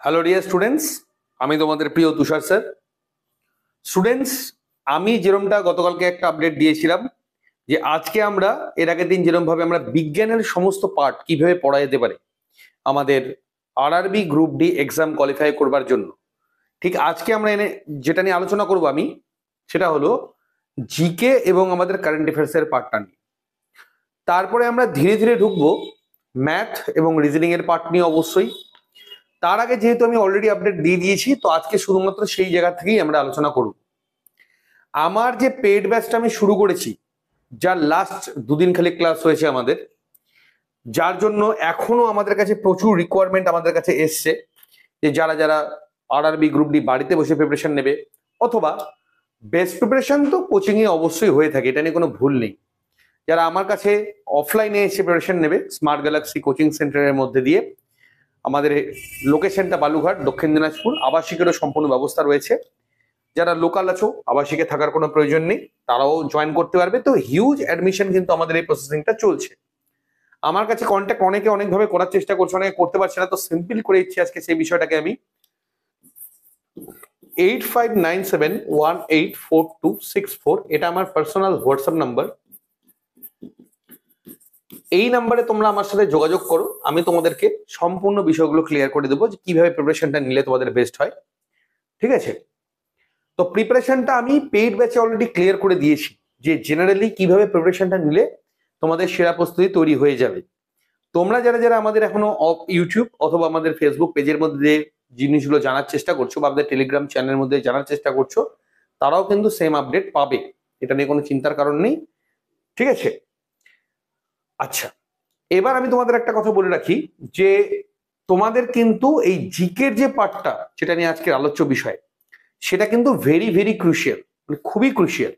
Hello dear students, আমি তোমাদের প্রিয় তুষার স্যার। স্টুডেন্টস, আমি যেরকমটা গতকালকে একটা আপডেট দিয়েছিলাম যে আজকে আমরা এর আগের দিন যেরকমভাবে আমরা বিজ্ঞানের সমস্ত পার্ট কিভাবে পড়া যেতে পারে আমাদের RRB group D exam qualify করবার জন্য, ঠিক আজকে আমরা যেটা নিয়ে আলোচনা করব আমি, সেটা হলো জিকে এবং আমাদের কারেন্ট অ্যাফেয়ার্সের পার্টটা নিয়ে। তারপরে আমরা ধীরে ধীরে ঢুকবো ম্যাথ এবং রিজনিং এর পার্ট নিয়ে অবশ্যই। তার আগে যেহেতু আমি অলরেডি আপডেট দিয়ে দিয়েছি, তো আজকে শুধুমাত্র সেই জায়গা থেকেই আমরা আলোচনা করব। আমার যে পেইড ব্যাচটা আমি শুরু করেছি, যার লাস্ট দুদিন খালি ক্লাস হয়েছে আমাদের, যার জন্য এখনো আমাদের কাছে প্রচুর রিকোয়ারমেন্ট আমাদের কাছে এসছে যে যারা যারা আরআরবি গ্রুপ ডি বাড়িতে বসে প্রিপারেশন নেবে, অথবা বেস্ট প্রিপারেশন তো কোচিং এ অবশ্যই হয়ে থাকে, এটা নিয়ে কোনো ভুল নেই। যারা আমার কাছে অফলাইনে এসে প্রিপারেশন নেবে স্মার্ট গ্যালাক্সি কোচিং সেন্টারের মধ্যে দিয়ে, আমাদের লোকেশনটা বালুঘাট, দক্ষিণ দিনাজপুর, আবাসিকেরও সম্পূর্ণ ব্যবস্থা রয়েছে। যারা লোকাল আছো, আবাসিকে থাকার কোনো প্রয়োজন নেই, তারাও জয়েন করতে পারবে। তো হিউজ অ্যাডমিশন কিন্তু আমাদের এই প্রসেসিংটা চলছে। আমার কাছে কন্ট্যাক্ট অনেকে অনেকভাবে করার চেষ্টা করছে, অনেকে করতে পারছে না, তো সিম্পল করে ইচ্ছে আজকে সেই বিষয়টাকে আমি 8597184264, এটা আমার পার্সোনাল হোয়াটসঅ্যাপ নাম্বার। এই নাম্বারে তোমরা আমার সাথে যোগাযোগ করো, আমি তোমাদেরকে সম্পূর্ণ বিষয়গুলো ক্লিয়ার করে দেবো যে কিভাবে প্রিপারেশনটা নিলে তোমাদের বেস্ট হয়। ঠিক আছে? তো প্রিপারেশনটা আমি পেইড ব্যাচে অলরেডি ক্লিয়ার করে দিয়েছি যে জেনারেলি কিভাবে প্রিপারেশনটা নিলে তোমাদের সেরা প্রস্তুতি তৈরি হয়ে যাবে। তোমরা যারা যারা আমাদের এখনো ইউটিউব অথবা আমাদের ফেসবুক পেজের মধ্যে জিনিসগুলো জানার চেষ্টা করছো, বা আমাদের টেলিগ্রাম চ্যানেলের মধ্যে জানার চেষ্টা করছো, তারাও কিন্তু সেম আপডেট পাবে, এটা নিয়ে কোনো চিন্তার কারণ নেই। ঠিক আছে? আচ্ছা, এবার আমি তোমাদের একটা কথা বলে রাখি যে তোমাদের কিন্তু এই জিকের যে পার্টটা, যেটা নিয়ে আজকের আলোচ্য বিষয়, সেটা কিন্তু ভেরি ভেরি ক্রুশিয়াল, মানে খুবই ক্রুশিয়াল।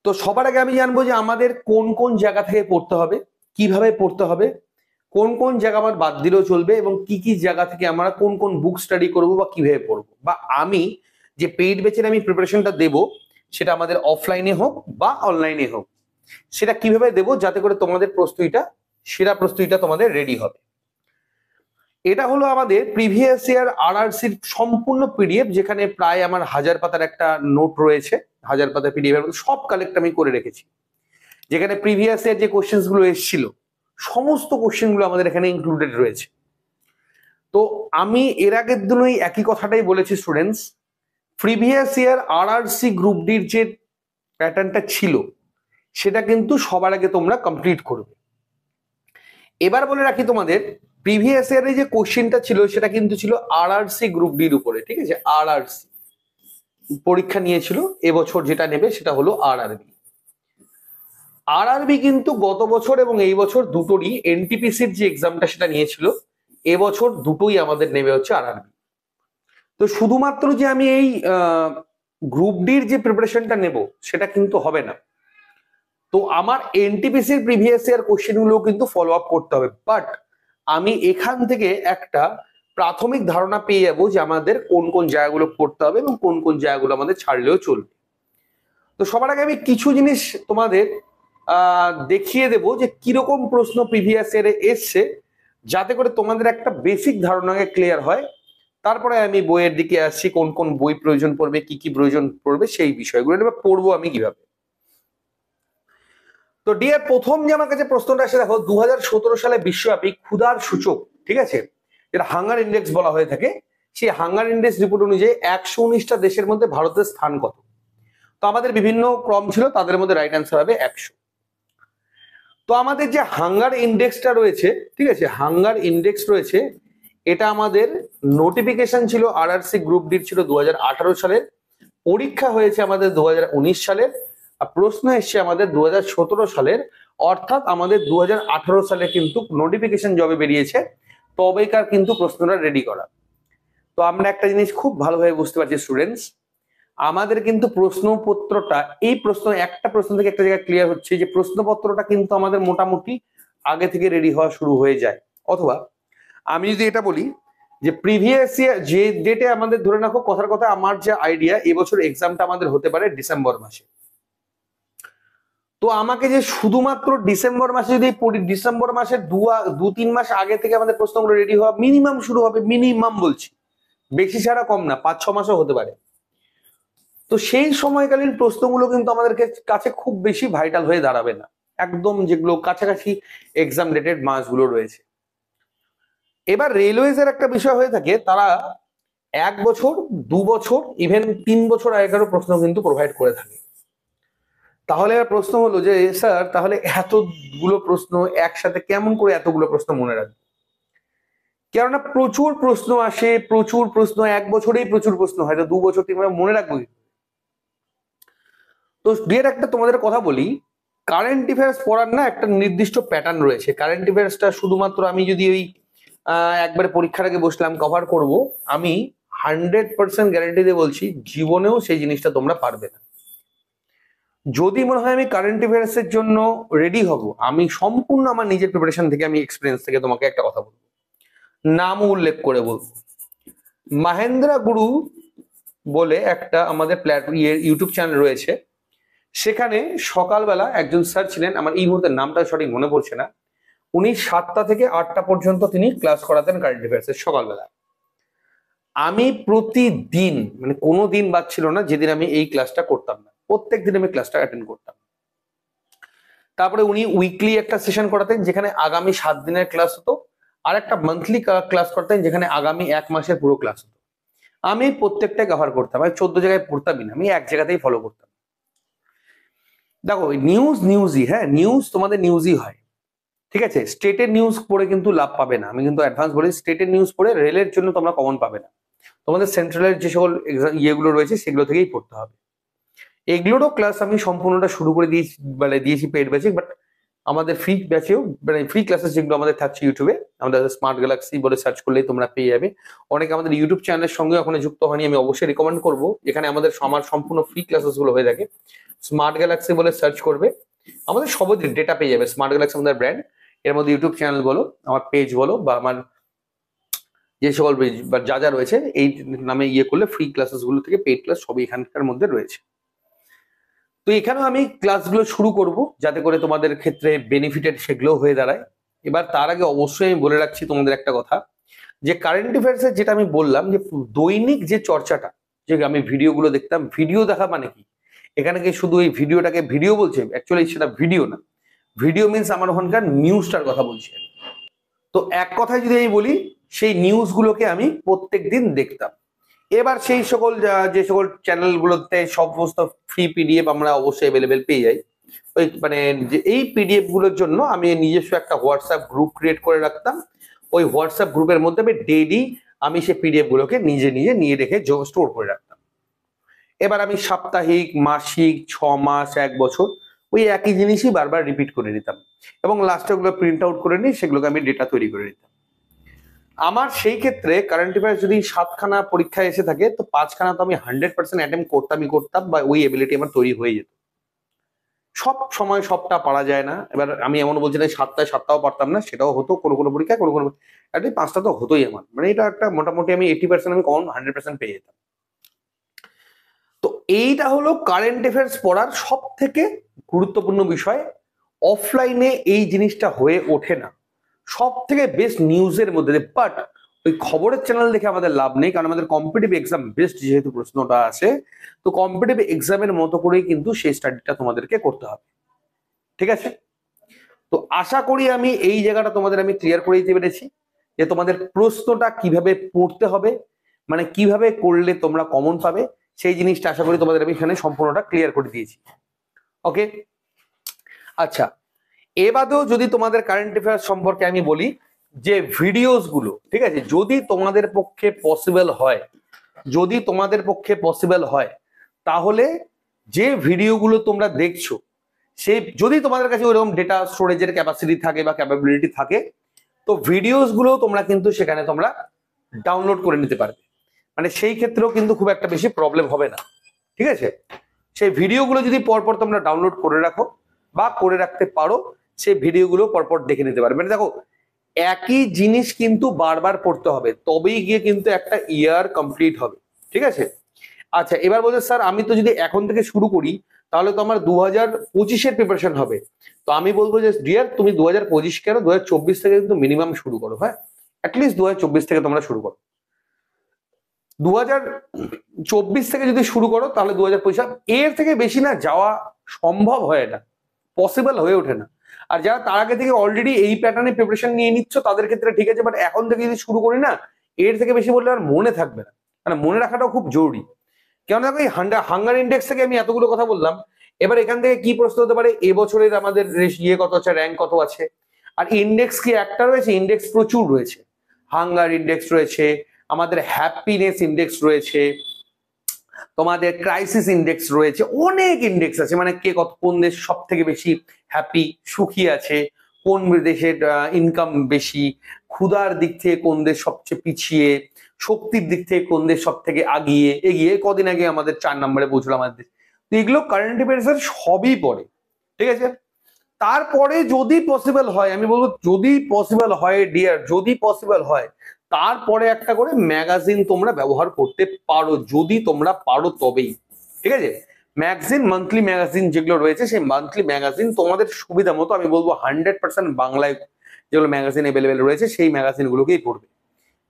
তো সবার আগে আমি জানবো যে আমাদের কোন কোন জায়গা থেকে পড়তে হবে, কিভাবে পড়তে হবে, কোন কোন জায়গা আমার বাদ দিলেও চলবে, এবং কি কি জায়গা থেকে আমরা কোন কোন বুক স্টাডি করবো বা কিভাবে পড়বো, বা আমি যে পেইড ব্যাচের আমি প্রিপারেশনটা দেব, সেটা আমাদের অফলাইনে হোক বা অনলাইনে হোক, সেটা কিভাবে দেব যাতে করে তোমাদের প্রস্তুতিটা, সেরা প্রস্তুতিটা তোমাদের রেডি হবে। এটা হলো আমাদের প্রিভিয়াস ইয়ার আরআরসির সম্পূর্ণ পিডিএফ, যেখানে প্রায় আমার 1000 পাতার একটা নোট রয়েছে। 1000 পাতার পিডিএফ এর মধ্যে সব কালেক্ট আমি করে রেখেছি, যেখানে প্রিভিয়াস ইয়ার যে কোশ্চেন্স গুলো এসেছিল সমস্ত কোশ্চেন গুলো আমাদের এখানে ইনক্লুডেড রয়েছে। তো আমি এর আগের দিনই একই কথাটাই বলেছি students, previous year RRC group ডির যে প্যাটার্নটা ছিল সেটা কিন্তু সবার আগে তোমরা কমপ্লিট করবে। এবার বলে রাখি তোমাদের, প্রিভিয়াস ইয়ারে যে কোশ্চেনটা ছিল সেটা কিন্তু ছিল আরআরসি গ্রুপ ডির উপরে। ঠিক আছে? আরআরসি পরীক্ষা নিয়েছিল, এবছর যেটা নেবে সেটা হলো আরআরবি। আরআরবি কিন্তু গত বছর এবং এই বছর দুটোরই এনটিপিসির যে এক্সামটা সেটা নিয়েছিল, এবছর দুটোই আমাদের নেবে হচ্ছে আরআরবি। তো শুধুমাত্র যে আমি এই গ্রুপ ডির যে প্রিপারেশনটা নেব সেটা কিন্তু হবে না, তো আমার এনটিপিসির প্রিভিয়াস ইয়ার কোশ্চেনগুলো কিন্তু ফলো আপ করতে হবে। বাট আমি এখান থেকে একটা প্রাথমিক ধারণা পেয়ে যাবো যে আমাদের কোন কোন জায়গাগুলো পড়তে হবে এবং কোন কোন জায়গাগুলো আমাদের ছাড়লেও চলবে। তো সবার আগে আমি কিছু জিনিস তোমাদের দেখিয়ে দেব যে কিরকম প্রশ্ন প্রিভিয়াস ইয়ারে এসছে, যাতে করে তোমাদের একটা বেসিক ধারণা ক্লিয়ার হয়। তারপরে আমি বইয়ের দিকে আসছি, কোন কোন বই প্রয়োজন পড়বে, কি কি প্রয়োজন পড়বে, সেই বিষয়গুলো এবার পড়বো আমি কিভাবে। তো ডিয়ার, প্রথম যে আমার কাছে প্রশ্নটা আসে, দেখো 2017 সালে বিশ্বব্যাপী ক্ষুধার সূচক, ঠিক আছে, যেটা হাঙ্গার ইন্ডেক্স বলা হয়ে থাকে, সেই হাঙ্গার ইন্ডেক্স রিপোর্ট অনুযায়ী 119টা দেশের মধ্যে ভারতের স্থান কত? তো আমাদের বিভিন্ন ক্রম ছিল, তাদের মধ্যে রাইট অ্যান্সার হবে 100। তো আমাদের যে হাঙ্গার ইন্ডেক্সটা রয়েছে, ঠিক আছে, হাঙ্গার ইন্ডেক্স রয়েছে, এটা আমাদের নোটিফিকেশন ছিল আরআরসি গ্রুপ ডি ছিল 2018 সালের, পরীক্ষা হয়েছে আমাদের 2019 সালের, আর প্রশ্ন এসছে আমাদের 2017 সালের। অর্থাৎ আমাদের 2018 সালে কিন্তু নোটিফিকেশন জবে বেরিয়েছে, তবেকার কিন্তু প্রশ্নটা রেডি করা। তো আমরা একটা জিনিস খুব ভালোভাবে বুঝতে পারছি স্টুডেন্টস, আমাদের কিন্তু প্রশ্নপত্রটা, এই প্রশ্ন একটা প্রশ্ন থেকে একটা জায়গায় ক্লিয়ার হচ্ছে যে প্রশ্নপত্রটা কিন্তু আমাদের মোটামুটি আগে থেকে রেডি হওয়া শুরু হয়ে যায়। অথবা আমি যদি এটা বলি যে প্রিভিয়াস ইয়ার যে ডেটে আমাদের, ধরে রাখো কথার কথা, আমার যে আইডিয়া এবছর এক্সামটা আমাদের হতে পারে ডিসেম্বর মাসে। তো আমাকে যে শুধুমাত্র ডিসেম্বর মাসে যদি ডিসেম্বর মাসের 2-3 মাস আগে থেকে আমাদের প্রশ্নগুলো রেডি হওয়া মিনিমাম শুরু হবে, মিনিমাম বলছি, বেশি ছাড়া কম না, 5-6 মাসও হতে পারে। তো সেই সময়কালীন প্রশ্নগুলো কিন্তু আমাদের কাছে খুব বেশি ভাইটাল হয়ে দাঁড়াবে না, একদম যেগুলো কাছাকাছি এক্সাম ডেটেড মাসগুলো রয়েছে। এবার রেলওয়েজ এর একটা বিষয় হয়ে থাকে, তারা 1 বছর 2 বছর ইভেন 3 বছর আগেকারও প্রশ্ন কিন্তু প্রোভাইড করে থাকে। তাহলে প্রশ্ন হলো যে স্যার তাহলে এতগুলো প্রশ্ন একসাথে কেমন করে এতগুলো প্রশ্ন মনে রাখবে? কেননা প্রচুর প্রশ্ন আসে, প্রচুর প্রশ্ন, 1 বছরেই প্রচুর প্রশ্ন হয়, তো 2 বছর 3 বছর মনে রাখবো? তো ডিয়ার একটা তোমাদের কথা বলি, কারেন্ট অ্যাফেয়ার্স পড়ার না একটা নির্দিষ্ট প্যাটার্ন রয়েছে। কারেন্ট অ্যাফেয়ার্সটা শুধুমাত্র আমি যদি ওই একবারে পরীক্ষার আগে বসলাম কভার করব, আমি 100% গ্যারান্টি দিয়ে বলছি জীবনেও সেই জিনিসটা তোমরা পারবে না। যদি মনে হয় আমি কারেন্ট অ্যাফেয়ার্স এর জন্য রেডি হব, আমি সম্পূর্ণ আমার নিজের প্রিপারেশন থেকে, আমি এক্সপিরিয়েন্স থেকে তোমাকে একটা কথা বলবো, নামও উল্লেখ করে বলবো। মাহেন্দ্রা গুরু বলে একটা আমাদের ইউটিউব চ্যানেল রয়েছে, সেখানে সকালবেলা একজন স্যার ছিলেন, আমার এই মুহূর্তে নামটা সঠিক মনে পড়ছে না, উনি 7টা থেকে 8টা পর্যন্ত তিনি ক্লাস করাতেন কারেন্ট অ্যাফেয়ার্স এর সকালবেলা। আমি প্রতিদিন, মানে কোনো দিন বাদ ছিল না যেদিন আমি এই ক্লাসটা করতাম না, প্রত্যেক দিন আমি ক্লাসটা অ্যাটেন্ড করতাম। তারপরে উনি উইকলি একটা সেশন করাতেন যেখানে আগামী 7 দিনের ক্লাস হতো, আর একটা মান্থলি ক্লাস করতেন যেখানে আগামী 1 মাসের পুরো ক্লাস হতো। আমি প্রত্যেকটা কভার করতাম, আমি 14 জায়গায় পড়তামই না, আমি এক জায়গাতেই ফলো করতাম। দেখো নিউজই, হ্যাঁ নিউজ তোমাদের নিউজই হয়, ঠিক আছে? স্টেটের নিউজ পড়ে কিন্তু লাভ পাবে না, আমি কিন্তু অ্যাডভান্স বলি, স্টেটের নিউজ পড়ে রেলের জন্য তোমরা কমন পাবে না, তোমাদের সেন্ট্রালের যে সকল ইয়েগুলো রয়েছে সেগুলো থেকেই পড়তে হবে। এগুলোরও ক্লাস আমি সম্পূর্ণটা শুরু করে দিয়েছি পেড ব্যাচে, বাট আমাদের ফ্রি ব্যাচেও, মানে ফ্রি ক্লাসেস যেগুলো আমাদের থাকছে ইউটিউবে, আমাদের স্মার্ট গ্যালাক্সি বলে সার্চ করলেই তোমরা পেয়ে যাবে। অনেকে আমাদের ইউটিউব চ্যানেলের সঙ্গে এখন যুক্ত হয়নি, আমি অবশ্যই রিকমেন্ড করবো, এখানে আমাদের আমার সম্পূর্ণ ফ্রি ক্লাসেস গুলো হয়ে থাকে। স্মার্ট গ্যালাক্সি বলে সার্চ করবে, আমাদের সব ডেটা পেয়ে যাবে। স্মার্ট গ্যালাক্সি আমাদের ব্র্যান্ড, এর মধ্যে ইউটিউব চ্যানেল বলো, আমার পেজ বলো, বা আমার যে সকল বা যা যা রয়েছে এই নামে ইয়ে করলে ফ্রি ক্লাসেস গুলো থেকে পেইড ক্লাস সবই এখানকার মধ্যে রয়েছে। তো এখানেও আমি ক্লাসগুলো শুরু করব যাতে করে তোমাদের ক্ষেত্রে বেনিফিটেড সেগুলো হয়ে দাঁড়ায়। এবার তার আগে অবশ্যই আমি বলে রাখছি তোমাদের একটা কথা, যে কারেন্ট অ্যাফেয়ার্সের যেটা আমি বললাম যে দৈনিক যে চর্চাটা, যে আমি ভিডিওগুলো দেখতাম, ভিডিও দেখা মানে কি, এখানে কি শুধু এই ভিডিওটাকে ভিডিও বলছে? অ্যাকচুয়ালি সেটা ভিডিও না, ভিডিও মিনস আমার ওখানকার নিউজটার কথা বলছি। তো এক কথায় যদি আমি বলি, সেই নিউজগুলোকে আমি প্রত্যেক দিন দেখতাম। এবার সেই সকল যে সকল চ্যানেলগুলোতে সমস্ত ফ্রি পিডিএফ আমরা অবশ্যই অ্যাভেলেবেল পেয়ে যাই, ওই মানে যে এই পিডিএফ গুলোর জন্য আমি নিজস্ব একটা হোয়াটসঅ্যাপ গ্রুপ ক্রিয়েট করে রাখতাম। ওই হোয়াটসঅ্যাপ গ্রুপের মধ্যে আমি ডেইলি আমি সেই পিডিএফ গুলোকে নিজে নিয়ে রেখে স্টোর করে রাখতাম। এবার আমি সাপ্তাহিক, মাসিক, 6 মাস, 1 বছর ওই একই জিনিসই বারবার রিপিট করে নিতাম, এবং লাস্টে ওগুলো প্রিন্ট আউট করে নিই, সেগুলোকে আমি ডেটা তৈরি করে নিতাম। আমার সেই ক্ষেত্রে কারেন্ট অ্যাফেয়ার্স যদি 7খানা পরীক্ষায় এসে থাকে, তো 5খানা তো আমি 100% অ্যাটেম্প করতাম, বা ওই এবিলিটি আমার তৈরি হয়ে যেত। সব সময় সবটা পারা যায় না, এবার আমি এমন বলছি না 7টাও পারতাম না, সেটাও হতো কোনো কোনো পরীক্ষায়, কোনো কোনো অ্যাটলিস্ট 5টা তো হতোই আমার, মানে এটা একটা মোটামুটি আমি 80% আমি কমন 100% পেয়ে যেতাম। তো এইটা হলো কারেন্ট অ্যাফেয়ার্স পড়ার সব থেকে গুরুত্বপূর্ণ বিষয়। অফলাইনে এই জিনিসটা হয়ে ওঠে না, সব থেকে বেস্ট নিউজের মধ্যে। বাট ওই খবরের চ্যানেল দেখে আমাদের লাভ নেই, কারণ আমাদের কম্পিটিটিভ এক্সাম বেস্ট যেহেতু প্রশ্নটা আছে, তো কম্পিটিটিভ এক্সামের মতো করেই কিন্তু সেই স্টাডিটা তোমাদেরকে করতে হবে, ঠিক আছে? তো আশা করি আমি এই জায়গাটা তোমাদের আমি ক্লিয়ার করে দিতে পেরেছি, যে তোমাদের প্রশ্নটা কিভাবে পড়তে হবে, মানে কিভাবে করলে তোমরা কমন পাবে, সেই জিনিসটা আশা করি তোমাদের আমি এখানে সম্পূর্ণটা ক্লিয়ার করে দিয়েছি। ওকে, আচ্ছা, এবারেও যদি তোমাদের কারেন্ট অ্যাফেয়ার্স সম্পর্কে আমি বলি, যে ভিডিওস গুলো, ঠিক আছে, যদি তোমাদের পক্ষে পসিবল হয়, তাহলে যে ভিডিওগুলো তোমরা দেখছো, সেই যদি তোমাদের কাছে ওইরকম ডেটা স্টোরেজের ক্যাপাসিটি থাকে বা ক্যাপাবিলিটি থাকে, তো ভিডিওস গুলো তোমরা কিন্তু সেখানে তোমরা ডাউনলোড করে নিতে পারবে, মানে সেই ক্ষেত্রেও কিন্তু খুব একটা বেশি প্রবলেম হবে না, ঠিক আছে? সেই ভিডিওগুলো যদি পরপর তোমরা ডাউনলোড করে রাখো বা করে রাখতে পারো, সেই ভিডিওগুলো পরপর দেখে নিতে পারবে। মানে দেখো, একই জিনিস কিন্তু বারবার পড়তে হবে, তবেই গিয়ে কিন্তু একটা ইয়ার কমপ্লিট হবে, ঠিক আছে? আচ্ছা, এবার বলছে স্যার আমি তো যদি এখন থেকে শুরু করি, তাহলে তো আমার 2025-এর প্রিপারেশন হবে। তো আমি বলবো যে ডিয়ার তুমি 2025 কেন 2024 থেকে কিন্তু মিনিমাম শুরু করো। হ্যাঁ, অ্যাটলিস্ট 2024 থেকে তোমরা শুরু করো। 2024 থেকে যদি শুরু করো তাহলে 2025 এর থেকে বেশি না যাওয়া সম্ভব হয় না, পসিবল হয়ে ওঠে না। আর যারা তার আগে থেকে অলরেডি এই প্যাটার্নে প্রিপারেশন নিয়ে নিচ্ছ তাদের ক্ষেত্রে ঠিক আছে, বাট এখন থেকে যদি শুরু করি না এর থেকে বেশি বললে আর মনে থাকবে না, মানে মনে রাখাটাও খুব জরুরি। কেন দেখো এই হাঙ্গার ইন্ডেক্স থেকে আমি এতগুলো কথা বললাম, এবার এখান থেকে কি প্রশ্ন হতে পারে, এবছরের আমাদের ইয়ে কত আছে, র্যাঙ্ক কত আছে। আর ইন্ডেক্স কি একটা রয়েছে, ইন্ডেক্স প্রচুর রয়েছে। হাঙ্গার ইন্ডেক্স রয়েছে, আমাদের হ্যাপিনেস ইন্ডেক্স রয়েছে, তোমাদের ক্রাইসিস ইন্ডেক্স রয়েছে, অনেক ইন্ডেক্স আছে। মানে কে কত কোন দেশ সব থেকে বেশি হ্যাপি সুখী আছে, কোন দেশের ইনকাম বেশি, ক্ষুধার দিক থেকে কোন দেশ সবচেয়ে পিছিয়ে, শক্তির দিক থেকে কোন দেশ সব থেকে এগিয়ে কদিন আগে আমাদের 4 নম্বরে পৌঁছলো আমাদের দেশ। তো এগুলো কারেন্ট অ্যাফেয়ার্স সবই পড়ে, ঠিক আছে। তারপরে যদি পসিবল হয়, আমি বলবো যদি পসিবল হয় ডিয়ার, যদি পসিবল হয় তারপরে একটা করে ম্যাগাজিন তোমরা ব্যবহার করতে পারো, যদি তোমরা পারো তবেই, ঠিক আছে। ম্যাগাজিন, মান্থলি ম্যাগাজিন যেগুলো রয়েছে সেই মান্থলি ম্যাগাজিন তোমাদের সুবিধা মতো, আমি বলবো 100% বাংলায় যেগুলো ম্যাগাজিন অ্যাভেলেবেল রয়েছে সেই ম্যাগাজিন গুলোকেই পড়বে।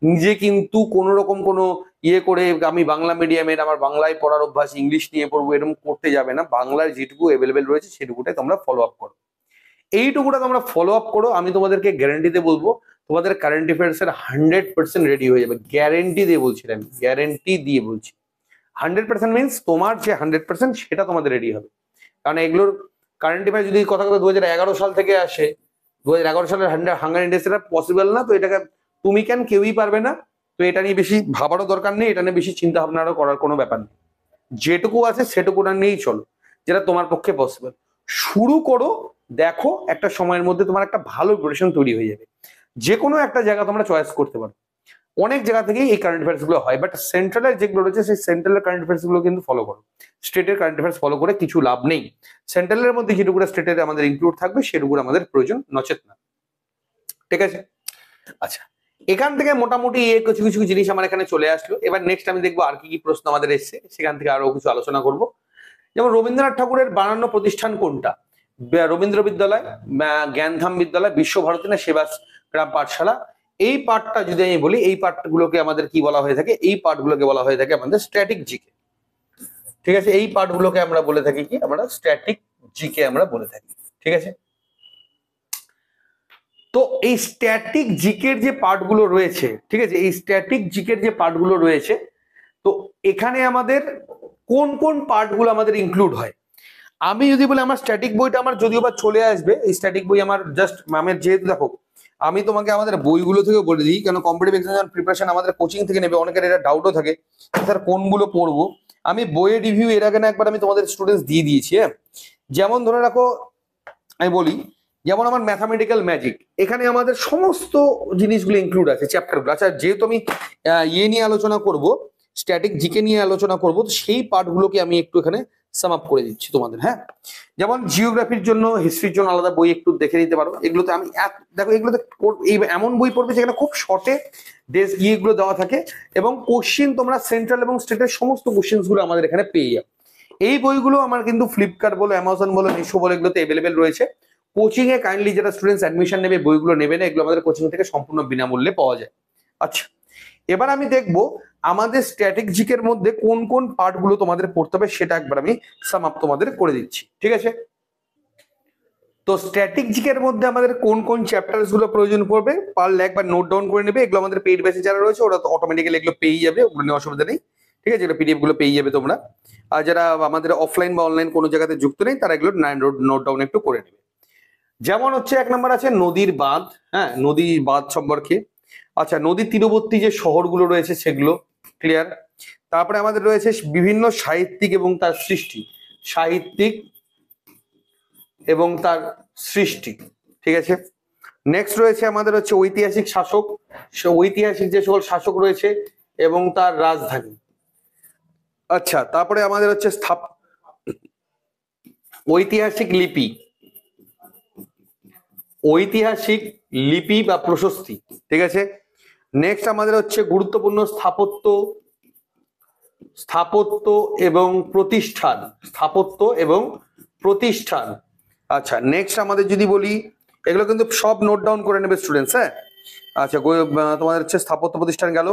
নিজে কিন্তু কোনো রকম কোনো ইয়ে করে আমি বাংলা মিডিয়ামের আমার বাংলায় পড়ার অভ্যাস, ইংলিশ নিয়ে পড়বো এরকম করতে যাবে না। বাংলার যেটুকু অ্যাভেলেবেল রয়েছে সেটুকুটাই তোমরা ফলো আপ করো, এইটুকুটা তোমরা ফলো আপ করো। আমি তোমাদেরকে গ্যারান্টিতে বলবো তোমাদের কারেন্ট অ্যাফেয়ার্স এর 100% রেডি হয়ে যাবে, গ্যারেন্টি দিয়ে বলছি, আমি গ্যারেন্টি দিয়ে বলছি। 100% মিনস তোমার যে 100% সেটা তোমাদের রেডি হবে। কারণ এগুলোর কারেন্ট অ্যাফেয়ার যদি কথা 2011 সাল থেকে আসে, 2011 সালের হাঙ্গার ইন্ডেক্স এটা পসিবল না, তো এটাকে তুমি কেন কেউই পারবে না। তো এটা নিয়ে বেশি ভাবারও দরকার নেই, এটা নিয়ে বেশি চিন্তা ভাবনারও করার কোনো ব্যাপার নেই। যেটুকু আছে সেটুকুটা নিয়েই চলো, যেটা তোমার পক্ষে পসিবল। শুরু করো, দেখো একটা সময়ের মধ্যে তোমার একটা ভালো প্রিপারেশন তৈরি হয়ে যাবে। যে কোনো একটা জায়গা তোমরা চয়েস করতে পারো, অনেক জায়গা থেকেই এই কারেন্ট অ্যাফেয়ার্স গুলো হয়, বাট সেন্ট্রালের যেগুলো রয়েছে সেই সেন্ট্রালের কারেন্ট অ্যাফেয়ার্স গুলো কিন্তু ফলো করো। স্টেটের কারেন্ট অ্যাফেয়ার্স ফলো করে কিছু লাভ নেই। সেন্ট্রালের মধ্যে যেটুকু স্টেটের আমাদের ইনক্লুড থাকবে সেটুকু আমাদের প্রয়োজন, নচেত না, ঠিক আছে। আচ্ছা, এখান থেকে মোটামুটি কিছু কিছু জিনিস আমার এখানে চলে আসলো। এবার নেক্সট আমি দেখবো আর কি কি প্রশ্ন আমাদের এসছে, সেখান থেকে আরো কিছু আলোচনা করব। যেমন রবীন্দ্রনাথ ঠাকুরের বানানো প্রতিষ্ঠান কোনটা? রবীন্দ্র বিদ্যালয়, জ্ঞানধাম বিদ্যালয়, বিশ্বভারতী না সেবাগ্রাম পাঠশালা। এই পার্টটা যদি আমি বলি, এই পার্টগুলোকে আমাদের কি বলা হয়ে থাকে? এই পার্টগুলোকে বলা হয়ে থাকে আমাদের স্ট্যাটিক জিকে, ঠিক আছে। এই পার্টগুলোকে আমরা বলে থাকি কি? আমরা স্ট্যাটিক জিকে আমরা বলে থাকি, ঠিক আছে। তো এই স্ট্যাটিক জিকের যে পার্টগুলো রয়েছে, ঠিক আছে, এই স্ট্যাটিক জিকের যে পার্টগুলো রয়েছে, তো এখানে আমাদের কোন কোন পার্টগুলো আমাদের ইনক্লুড হয়? আমি যদি বলি আমার স্ট্যাটিক বইটা আমার যদিও বা চলে আসবে, এই স্ট্যাটিক বই আমার জাস্ট আমার যেহেতু দেখো আমি তোমাকে আমাদের বইগুলো থেকে বলে দিই, কেন কম্পিটিটিভ এক্সাম প্রিপারেশন আমাদের কোচিং থেকে নেবে, অনেকের এটা ডাউটও থাকে স্যার কোনগুলো পড়বো। আমি বইয়ের রিভিউ এর আগে না একবার আমি তোমাদের স্টুডেন্টস দিয়ে দিয়েছি। হ্যাঁ, যেমন ধরে রাখো আমি বলি, যেমন আমার ম্যাথামেটিক্যাল ম্যাজিক, এখানে আমাদের সমস্ত জিনিসগুলো ইনক্লুড আছে, চ্যাপ্টারগুলো। আচ্ছা, যেহেতু আমি ইয়ে নিয়ে আলোচনা করব, স্ট্যাটিক জিকে নিয়ে আলোচনা করব, তো সেই পার্টগুলোকে আমি একটু এখানে সাম আপ করে দিচ্ছি তোমাদের। হ্যাঁ, যেমন জিওগ্রাফির জন্য, হিস্ট্রির জন্য আলাদা বই একটু দেখে নিতে পারো। এগুলোতে আমি দেখো এগুলোতে এমন বই পড়বে যেখানে খুব শর্টে দেশ ইয়েগুলো দেওয়া থাকে, এবং কোশ্চিন তোমরা সেন্ট্রাল এবং স্টেটের সমস্ত কোশ্চিন গুলো আমাদের এখানে পেয়ে যাবে। এই বইগুলো আমার কিন্তু ফ্লিপকার্ট বলো, অ্যামাজন বলো, মিশো বলো, এগুলোতে অ্যাভেলেবেল রয়েছে। কোচিং এ কাইন্ডলি যারা স্টুডেন্টস অ্যাডমিশন নেবে বইগুলো নেবে না, এগুলো আমাদের কোচিং থেকে সম্পূর্ণ বিনামূল্যে পাওয়া যায়। আচ্ছা, এবার আমি দেখবো আমাদের স্ট্যাটিক জিকের মধ্যে কোন কোন পার্টগুলো তোমাদের পড়তে হবে, সেটা একবার আমি সাম আপ তোমাদের করে দিচ্ছি, ঠিক আছে। তো স্ট্যাটিক জিকের মধ্যে আমাদের কোন কোন চ্যাপ্টার্স গুলো প্রয়োজন পড়বে পারলে একবার নোট ডাউন করে নেবে। এগুলো আমাদের পেইড ব্যাচে যারা রয়েছে ওরা তো অটোমেটিক্যালি এগুলো পেয়ে যাবে, ওগুলো নিয়ে অসুবিধা নেই, ঠিক আছে। এগুলো পিডিএফ গুলো পেয়ে যাবে তোমরা। আর যারা আমাদের অফলাইন বা অনলাইন কোনো জায়গাতে যুক্ত নেই তারা এগুলো নোট ডাউন একটু করে নেবে। যেমন হচ্ছে 1 নম্বর আছে নদীর বাঁধ, হ্যাঁ, নদীর বাঁধ সম্পর্কে। আচ্ছা, নদীর তীরবর্তী যে শহরগুলো রয়েছে সেগুলো ক্লিয়ার। তারপরে আমাদের রয়েছে বিভিন্ন সাহিত্যিক এবং তার সৃষ্টি, সাহিত্যিক এবং তার সৃষ্টি, ঠিক আছে। নেক্সট রয়েছে আমাদের হচ্ছে ঐতিহাসিক শাসক, ঐতিহাসিক যে সকল শাসক রয়েছে এবং তার রাজধানী। আচ্ছা, তারপরে আমাদের হচ্ছে ঐতিহাসিক লিপি, ঐতিহাসিক লিপি বা প্রশস্তি, ঠিক আছে। নেক্সট আমাদের হচ্ছে গুরুত্বপূর্ণ স্থাপত্য স্থাপত্য এবং প্রতিষ্ঠান, স্থাপত্য এবং প্রতিষ্ঠান। আচ্ছা, নেক্সট আমাদের যদি বলি, এগুলো কিন্তু সব নোট ডাউন করে নেবে স্টুডেন্টস, হ্যাঁ। আচ্ছা, তোমাদের হচ্ছে স্থাপত্য প্রতিষ্ঠান গেল।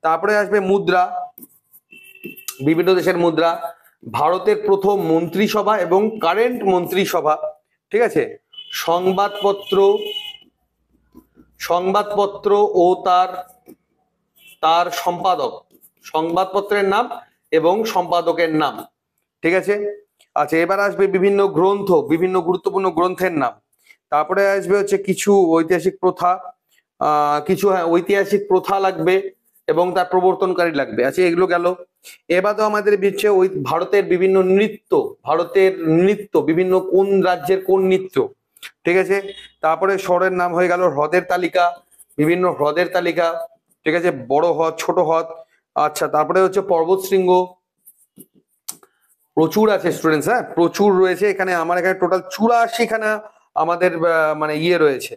তারপরে আসবে মুদ্রা, বিভিন্ন দেশের মুদ্রা, ভারতের প্রথম মন্ত্রিসভা এবং কারেন্ট মন্ত্রিসভা, ঠিক আছে। সংবাদপত্র, সংবাদপত্র ও তার তার সম্পাদক, সংবাদপত্রের নাম এবং সম্পাদকের নাম, ঠিক আছে। আচ্ছা, এবার আসবে বিভিন্ন গ্রন্থ, বিভিন্ন গুরুত্বপূর্ণ গ্রন্থের নাম। তারপরে আসবে হচ্ছে কিছু ঐতিহাসিক প্রথা, কিছু হ্যাঁ ঐতিহাসিক প্রথা লাগবে এবং তার প্রবর্তনকারী লাগবে। আচ্ছা, এগুলো গেল। এবার তো আমাদের হচ্ছে ওই ভারতের বিভিন্ন নৃত্য, ভারতের নৃত্য, বিভিন্ন কোন রাজ্যের কোন নৃত্য, ঠিক আছে। তারপরে শহরের নাম হয়ে গেল, হ্রদের তালিকা, বিভিন্ন হ্রদের তালিকা, ঠিক আছে, বড় হ্রদ ছোট হ্রদ। আচ্ছা, তারপরে হচ্ছে পর্বত শৃঙ্গ, প্রচুর আছে স্টুডেন্টস, হ্যাঁ প্রচুর রয়েছে এখানে। আমার এখানে টোটাল 84 খানা আমাদের মানে ইয়ে রয়েছে,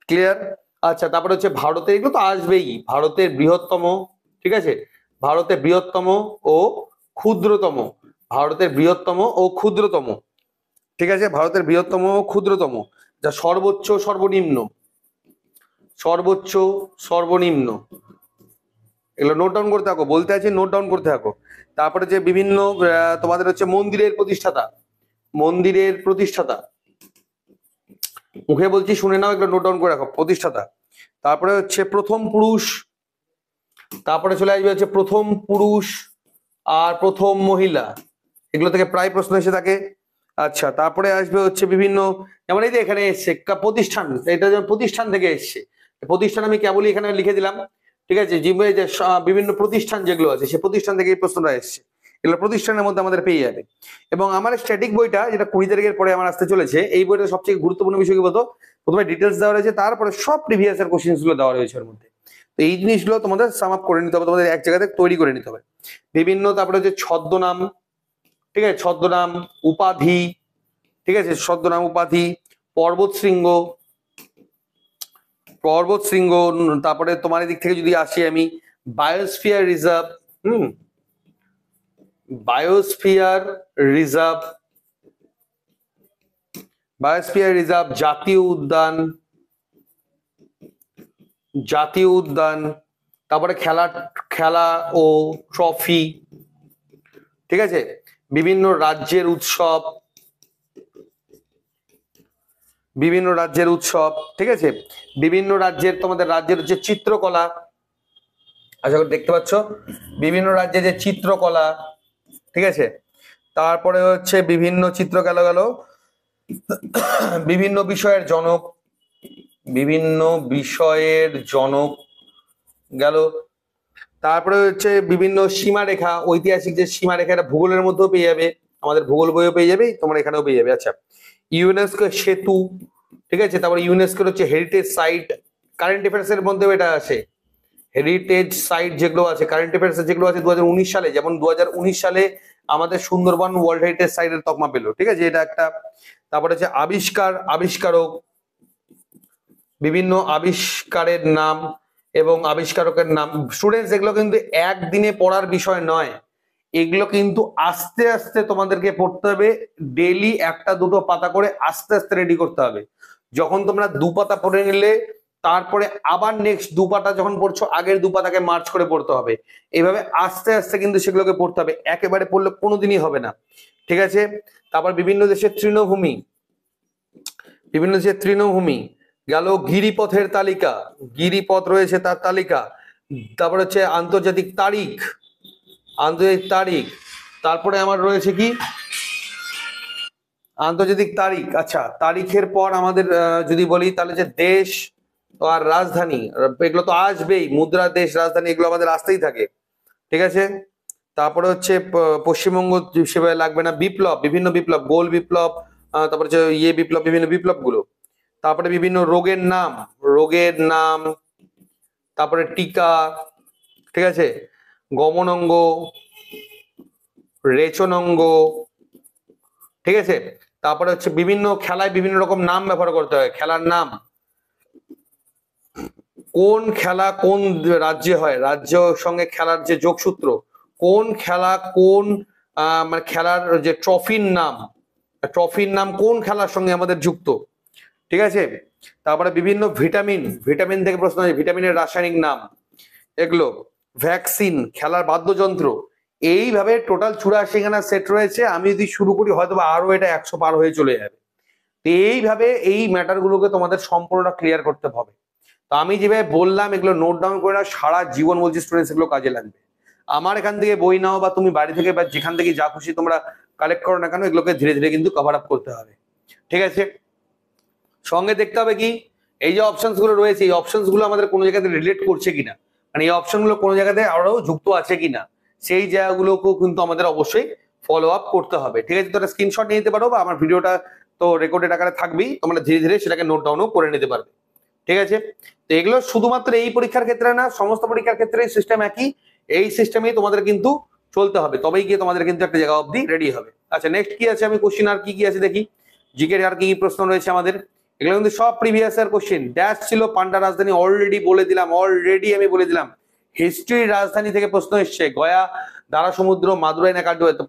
ক্লিয়ার। আচ্ছা, তারপরে হচ্ছে ভারতের, এগুলো তো আসবেই, ভারতের বৃহত্তম, ঠিক আছে, ভারতের বৃহত্তম ও ক্ষুদ্রতম, ভারতের বৃহত্তম ও ক্ষুদ্রতম, ঠিক আছে, ভারতের বৃহত্তম ও ক্ষুদ্রতম, যা সর্বোচ্চ সর্বনিম্ন, সর্বোচ্চ সর্বনিম্ন, এগুলো নোট ডাউন করতে থাকো, বলতে আছে নোট ডাউন করতে থাকো। তারপরে যে বিভিন্ন তোমাদের হচ্ছে মন্দিরের প্রতিষ্ঠাতা, মন্দিরের প্রতিষ্ঠাতা, মুখে বলছি শুনে নাও, এগুলো নোট ডাউন করে রাখো, প্রতিষ্ঠাতা। তারপরে হচ্ছে প্রথম পুরুষ, তারপরে চলে আসবে হচ্ছে প্রথম পুরুষ আর প্রথম মহিলা, এগুলো থেকে প্রায় প্রশ্ন এসে থাকে। আচ্ছা, তারপরে আসবে হচ্ছে বিভিন্ন, যেমন এই যে এখানে এসছে প্রতিষ্ঠান, এটা যেমন প্রতিষ্ঠান থেকে এসছে, প্রতিষ্ঠান আমি কেবলই এখানে লিখে দিলাম, ঠিক আছে। জিম্বাবুয়ে যে বিভিন্ন প্রতিষ্ঠান যেগুলো আছে, সে প্রতিষ্ঠান থেকে এই প্রশ্নটা এসছে, এগুলো প্রতিষ্ঠানের মধ্যে আমাদের পেয়ে যাবে। এবং আমার স্ট্যাটিক বইটা, যেটা 20 তারিখের পরে আমার আসতে চলেছে, এই বইটা সবচেয়ে গুরুত্বপূর্ণ বিষয় কি বলতো, প্রথমে ডিটেলস দেওয়া রয়েছে, তারপরে সব প্রিভিয়াস এর কোশ্চেন গুলো দেওয়া রয়েছে এর মধ্যে। তো এই জিনিসগুলো তোমাদের সাম আপ করে নিতে হবে, তোমাদের এক জায়গাতে তৈরি করে নিতে হবে। বিভিন্ন, তারপরে হচ্ছে ছদ্মনাম, ঠিক আছে, ছদ্মনাম, উপাধি, ঠিক আছে, ছদ্মনাম, উপাধি, পর্বত শৃঙ্গ, পর্বত শৃঙ্গ। তারপরে তোমার দিক থেকে যদি আসি আমি, biosphere reserve, biosphere reserve, biosphere reserve, জাতীয় উদ্যান, জাতীয় উদ্যান, তারপরে খেলা, খেলা ও ট্রফি, ঠিক আছে, বিভিন্ন রাজ্যের উৎসব, বিভিন্ন রাজ্যের উৎসব, ঠিক আছে, বিভিন্ন রাজ্যের, তোমাদের রাজ্যের যে চিত্রকলা, আশা করি দেখতে পাচ্ছ, বিভিন্ন রাজ্যে যে চিত্রকলা, ঠিক আছে। তারপরে হচ্ছে বিভিন্ন চিত্র গেল, বিভিন্ন বিষয়ের জনক, বিভিন্ন বিষয়ের জনক গেল। তারপরে হচ্ছে বিভিন্ন সীমারেখা, ঐতিহাসিক যে সীমারেখা, এটা ভূগোলের মধ্যেও পেয়ে যাবে, আমাদের ভূগোল বইও পেয়ে যাবে, তোমরা এখানেও পেয়ে যাবে। আচ্ছা, ইউনেস্কো সেতু, ঠিক আছে, তারপরে ইউনেস্কোর হচ্ছে হেরিটেজ সাইট, কারেন্ট অ্যাফেয়ার্স এর মধ্যেও এটা আছে, হেরিটেজ সাইট যেগুলো আছে, কারেন্ট অ্যাফেয়ার্স যেগুলো আছে 2019 সালে, যেমন 2019 সালে আমাদের সুন্দরবন ওয়ার্ল্ড হেরিটেজ সাইটের তকমা পেলো, ঠিক আছে, এটা একটা। তারপরে হচ্ছে আবিষ্কার, আবিষ্কারক, বিভিন্ন আবিষ্কারের নাম এবং আবিষ্কারকের নাম। স্টুডেন্টস, এগুলো কিন্তু একদিনে পড়ার বিষয় নয়, এগুলো কিন্তু আস্তে আস্তে তোমাদেরকে পড়তে হবে, ডেইলি একটা দুটো পাতা করে আস্তে আস্তে রেডি করতে হবে। যখন তোমরা 2 পাতা পড়ে নিলে, তারপরে আবার নেক্সট 2 পাতা যখন পড়ছো, আগের 2 পাতাকে মার্চ করে পড়তে হবে, এইভাবে আস্তে আস্তে কিন্তু সেগুলোকে পড়তে হবে, একেবারে পড়লে কোনোদিনই হবে না, ঠিক আছে। তারপর বিভিন্ন দেশের তৃণভূমি, বিভিন্ন দেশের তৃণভূমি গেল, গিরিপথের তালিকা, গিরিপথ রয়েছে তার তালিকা। তারপর হচ্ছে আন্তর্জাতিক তারিখ, আন্তর্জাতিক তারিখ, তারপরে আমার রয়েছে কি আন্তর্জাতিক তারিখ। আচ্ছা, তারিখের পর আমাদের যদি বলি তাহলে যে দেশ আর রাজধানী, এগুলো তো আসবেই, মুদ্রা, দেশ, রাজধানী, এগুলো আমাদের আসতেই থাকে, ঠিক আছে। তারপরে হচ্ছে পশ্চিমবঙ্গ সেভাবে লাগবে না, বিপ্লব, বিভিন্ন বিপ্লব, গোল বিপ্লব, তারপরে হচ্ছে ইয়ে বিপ্লব, বিভিন্ন বিপ্লব গুলো। তারপরে বিভিন্ন রোগের নাম, রোগের নাম, তারপরে টিকা, ঠিক আছে, গমনাঙ্গ, রেচনাঙ্গ, ঠিক আছে। তারপরে হচ্ছে বিভিন্ন খেলায় বিভিন্ন রকম নাম ব্যবহার করতে হয়, খেলার নাম, কোন খেলা কোন রাজ্যে হয়, রাজ্য সঙ্গে খেলার যে যোগসূত্র, কোন খেলা কোন মানে খেলার যে ট্রফির নাম কোন খেলার সঙ্গে আমাদের যুক্ত, ঠিক আছে। তারপরে বিভিন্ন ভিটামিন থেকে প্রশ্ন আছে, ভিটামিনের রাসায়নিক নাম, এগুলো ভ্যাকসিন, খেলার বাদ্যযন্ত্র, এইভাবে টোটাল 84খানা সেট রয়েছে। আমি যদি শুরু করি হয়তো আরো এটা 100 পার হয়ে চলে যাবে। তো এইভাবে এই ম্যাটার গুলোকে তোমাদের সম্পূর্ণটা ক্লিয়ার করতে হবে। তো আমি যেভাবে বললাম এগুলো নোট ডাউন করে নাও, সারা জীবন বলছি স্টুডেন্টস এগুলো কাজে লাগবে। আমার এখান থেকে বই নাও বা তুমি বাড়ি থেকে বা যেখান থেকে যা খুশি তোমরা কালেক্ট করো না কেন, এগুলোকে ধীরে ধীরে কিন্তু কভার আপ করতে হবে, ঠিক আছে। সঙ্গে দেখতে হবে কি এই যে অপশনস গুলো রয়েছে, এই অপশনস গুলো আমাদের কোনো জায়গাতে রিলেট করছে কিনা, মানে এই অপশন গুলো কোনো জায়গাতে আরো যুক্ত আছে কিনা, সেই জায়গাগুলোকেও কিন্তু আমাদের অবশ্যই ফলো আপ করতে হবে, ঠিক আছে। তোমরা স্ক্রিনশট নিয়ে নিতে পারো বা আমার ভিডিওটা তো রেকর্ডেড আকারে থাকবেই, তোমরা ধীরে ধীরে সেটাকে নোট ডাউনও করে নিতে পারবে, ঠিক আছে। তো এগুলো শুধুমাত্র এই পরীক্ষার ক্ষেত্রে না, সমস্ত পরীক্ষার ক্ষেত্রে সিস্টেম একই, এই সিস্টেমেই তোমাদের কিন্তু চলতে হবে, তবেই গিয়ে তোমাদের কিন্তু একটা জায়গা অবধি রেডি হবে। আচ্ছা নেক্সট কি আছে, আমি কোশ্চিন আর কি আছে দেখি, জিকের আর কি কি প্রশ্ন রয়েছে আমাদের। এগুলো কিন্তু সব প্রিভিয়াস ইয়ার কোশ্চেন। ড্যাশ ছিল পান্ডা রাজধানী, অলরেডি আমি বলে দিলাম। হিস্ট্রির রাজধানী থেকে প্রশ্ন এসছে, গয়া, দ্বারা সমুদ্র, মাদুরাই না কান্ডু। তো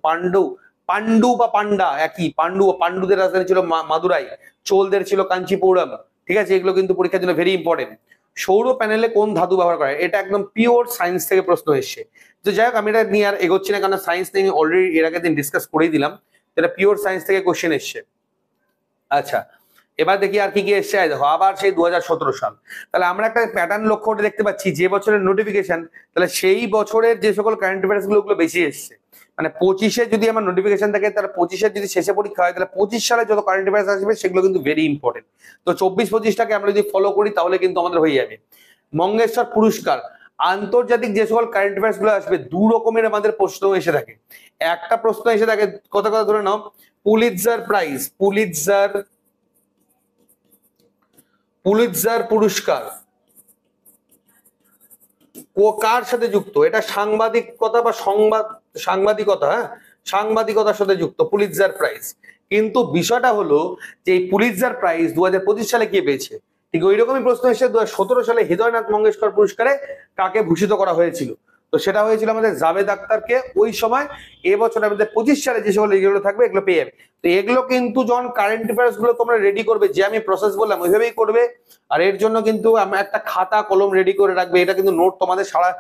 পান্ডু বা পান্ডা একই, পান্ডুদের রাজধানী ছিল মাদুরাই, চোলদের ছিল কাঞ্চিপুরম, ঠিক আছে। এগুলো কিন্তু পরীক্ষার জন্য ভেরি ইম্পর্টেন্ট। সৌর প্যানেলে কোন ধাতু ব্যবহার করা হয়, এটা একদম পিওর সায়েন্স থেকে প্রশ্ন এসছে। তো যাই হোক আমি এটা নিয়ে আর এগোচ্ছি না, কারণ সায়েন্স নিয়ে অলরেডি এর আগের দিন ডিসকাস করেই দিলাম, এটা পিওর সায়েন্স থেকে কোশ্চেন এসছে। আচ্ছা এবার দেখি আর কি কি এসছে, দেখো আবার সেই 2017 সাল। তাহলে আমরা একটা প্যাটার্ন লক্ষ্য করে দেখতে পাচ্ছি, যে বছরের নোটিফিকেশন তাহলে সেই বছরের যে সকল কারেন্ট অ্যাফেয়ার্স গুলো বেশি এসছে। মানে 25-এ যদি আমার নোটিফিকেশন থাকে, তাহলে 25-এর যদি শেষে পরীক্ষা হয়, তাহলে 25 সালে যত কারেন্ট অ্যাফেয়ার্স আসবে সেগুলো কিন্তু ভেরি ইম্পর্টেন্ট। তো 24-25টাকে আমরা যদি ফলো করি তাহলে কিন্তু আমাদের হয়ে যাবে। মঙ্গেশকর পুরস্কার, আন্তর্জাতিক যে সকল কারেন্ট অ্যাফেয়ার্স গুলো আসবে, দু রকমের আমাদের প্রশ্ন এসে থাকে। একটা প্রশ্ন এসে থাকে, কথা ধরে নাও, পুলিৎজার পুরস্কার কার সাথে যুক্ত, এটা সাংবাদিকতা বা সাংবাদিকতা, হ্যাঁ সাংবাদিকতার সাথে যুক্ত পুলিৎজার প্রাইজ। কিন্তু বিষয়টা হলো যে এই পুলিৎজার প্রাইজ 2025 সালে কে পেয়েছে, ঠিক ওই রকমই প্রশ্ন এসে 2017 সালে হৃদয়নাথ মঙ্গেশকর পুরস্কারে কাকে ভূষিত করা হয়েছিল। তো সেটা হয়েছিল আমাদের জাভেদ আখতারকে ওই সময়। এবছর আমাদের 25 সালে যে সকল এগুলো থাকবে এগুলো পেয়ে যাবে। তো এগুলো কিন্তু যখন কারেন্ট অ্যাফেয়ার্স গুলো তোমরা রেডি করবে, যে আমি প্রসেস বললাম ওইভাবেই করবে। আর এর জন্য কিন্তু আমরা একটা খাতা কলম রেডি করে রাখবে, এটা কিন্তু নোট তোমাদের সারা